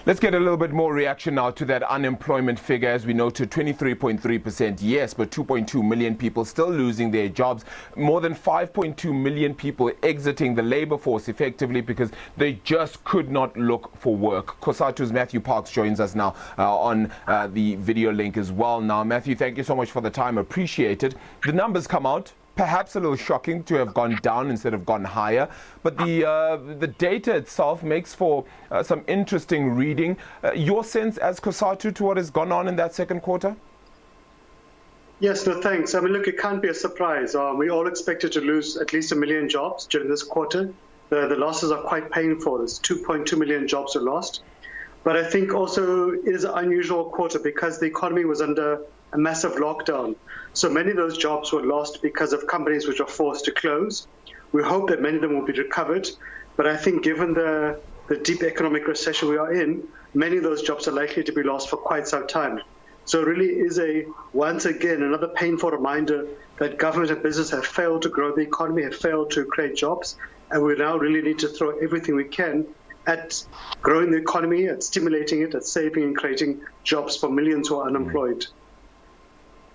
Let's get a little bit more reaction now to that unemployment figure. As we noted, 23.3%, yes, but 2.2 million people still losing their jobs. More than 5.2 million people exiting the labor force effectively because they just could not look for work. COSATU's Matthew Parks joins us now on the video link as well. Now, Matthew, thank you so much for the time. Appreciate it. The numbers come out. Perhaps a little shocking to have gone down instead of gone higher, but the data itself makes for some interesting reading. Your sense as COSATU to what has gone on in that second quarter? Yes, no, thanks. I mean, look, it can't be a surprise. We all expected to lose at least 1 million jobs during this quarter. The losses are quite painful. There's 2.2 million jobs were lost. But I think also it is an unusual quarter because the economy was under a massive lockdown. So many of those jobs were lost because of companies which were forced to close. We hope that many of them will be recovered. But I think given the deep economic recession we are in, many of those jobs are likely to be lost for quite some time. So it really is once again, another painful reminder that government and business have failed to grow the economy, have failed to create jobs. And we now really need to throw everything we can at growing the economy, at stimulating it, at saving and creating jobs for millions who are unemployed.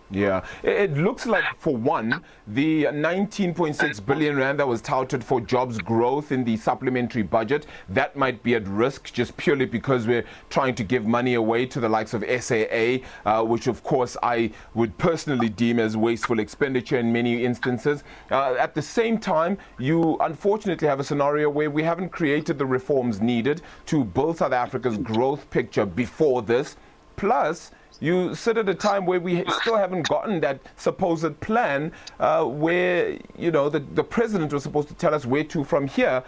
Yeah, it looks like, for one, the 19.6 billion rand that was touted for jobs growth in the supplementary budget, that might be at risk just purely because we're trying to give money away to the likes of SAA, which of course I would personally deem as wasteful expenditure in many instances. At the same time, you unfortunately have a scenario where we haven't created the reforms needed to build South Africa's growth picture before this. Plus, you sit at a time where we still haven't gotten that supposed plan where, you know, the president was supposed to tell us where to from here.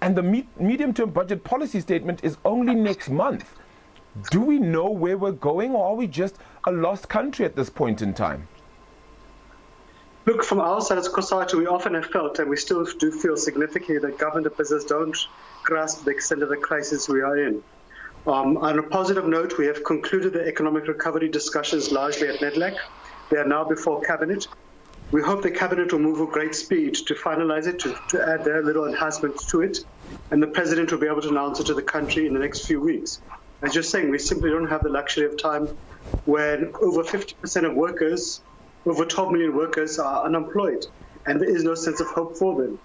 And the medium-term budget policy statement is only next month. Do we know where we're going, or are we just a lost country at this point in time? Look, from our side as COSATU, we often have felt, and we still do feel significantly, that government and business don't grasp the extent of the crisis we are in. On a positive note, we have concluded the economic recovery discussions largely at NEDLAC. They are now before Cabinet. We hope the Cabinet will move with great speed to finalize it, to add their little enhancements to it, and the President will be able to announce it to the country in the next few weeks. As you're saying, we simply don't have the luxury of time when over 50% of workers, over 12 million workers, are unemployed, and there is no sense of hope for them.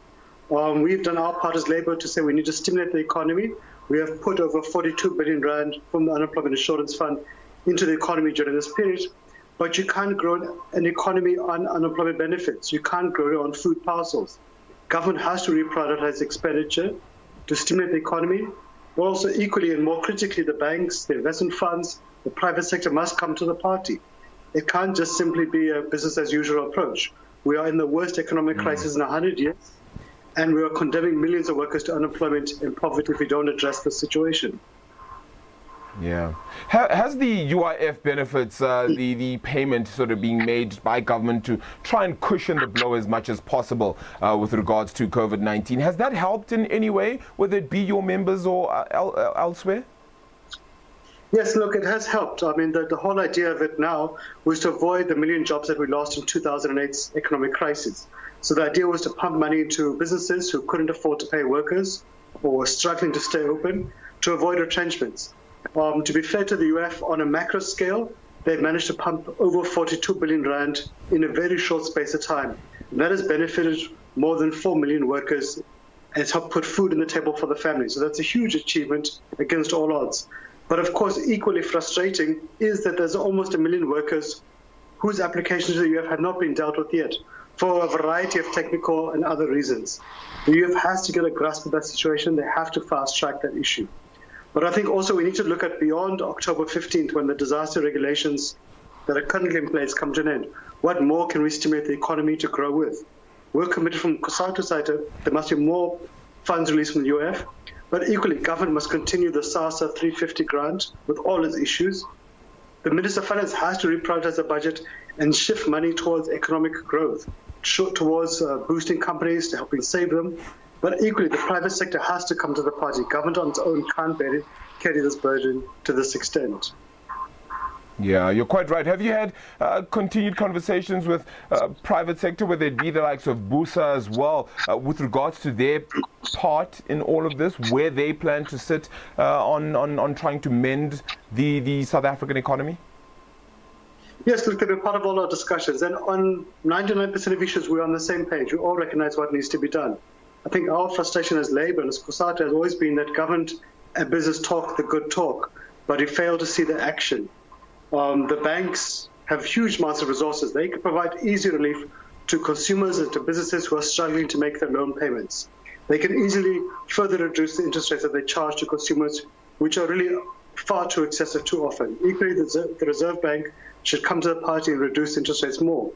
We've done our part as Labour to say we need to stimulate the economy. We have put over 42 billion rand from the Unemployment Insurance Fund into the economy during this period. But you can't grow an economy on unemployment benefits. You can't grow it on food parcels. Government has to reprioritize expenditure to stimulate the economy. But also equally and more critically, the banks, the investment funds, the private sector must come to the party. It can't just simply be a business as usual approach. We are in the worst economic crisis in 100 years. And we are condemning millions of workers to unemployment and poverty if we don't address the situation. Yeah. Has the UIF benefits, the payment sort of being made by government to try and cushion the blow as much as possible with regards to COVID-19, has that helped in any way, whether it be your members or elsewhere? Yes, look, it has helped. I mean, the whole idea of it now was to avoid the 1 million jobs that we lost in 2008's economic crisis. So the idea was to pump money into businesses who couldn't afford to pay workers or were struggling to stay open to avoid retrenchments. To be fair to the UF, on a macro scale, they've managed to pump over 42 billion rand in a very short space of time. And that has benefited more than 4 million workers and it's helped put food on the table for the families. So that's a huge achievement against all odds. But of course, equally frustrating is that there's almost 1 million workers whose applications to the UF have not been dealt with yet, for a variety of technical and other reasons. The UF has to get a grasp of that situation. They have to fast-track that issue. But I think also we need to look at beyond October 15th, when the disaster regulations that are currently in place come to an end. What more can we stimulate the economy to grow with? We're committed from COSATU side there must be more funds released from the UF, but equally government must continue the SASSA 350 grant with all its issues. The Minister of Finance has to reprioritize the budget and shift money towards economic growth, towards boosting companies, to helping save them. But equally, the private sector has to come to the party. Government on its own can't carry this burden to this extent. Yeah, you're quite right. Have you had continued conversations with private sector, whether it be the likes of BUSA as well, with regards to their part in all of this, where they plan to sit on trying to mend the South African economy? Yes, look, they've been part of all our discussions. And on 99% of issues, we're on the same page. We all recognize what needs to be done. I think our frustration as Labour and as COSATU has always been that government and business talk the good talk, but we fail to see the action. The banks have huge amounts of resources. They can provide easy relief to consumers and to businesses who are struggling to make their loan payments. They can easily further reduce the interest rates that they charge to consumers, which are really far too excessive too often. Equally, the Reserve Bank should come to the party and reduce interest rates more.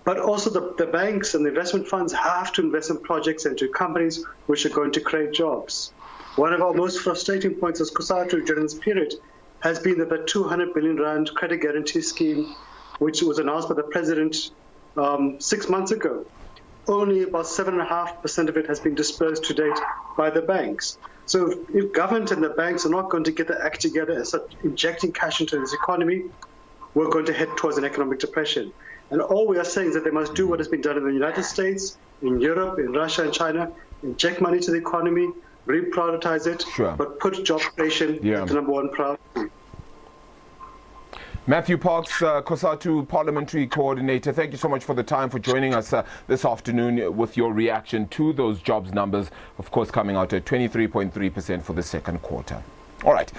But also the banks and the investment funds have to invest in projects and to companies which are going to create jobs. One of our most frustrating points as COSATU during this period has been that the 200 billion rand credit guarantee scheme, which was announced by the president 6 months ago, only about 7.5% of it has been dispersed to date by the banks. So if government and the banks are not going to get the act together and start injecting cash into this economy, we're going to head towards an economic depression. And all we are saying is that they must do what has been done in the United States, in Europe, in Russia and China, inject money to the economy, reprioritize it, sure, but put job creation as the number one priority. Matthew Parks, COSATU Parliamentary Coordinator, thank you so much for the time, for joining us this afternoon with your reaction to those jobs numbers, of course, coming out at 23.3% for the second quarter. All right.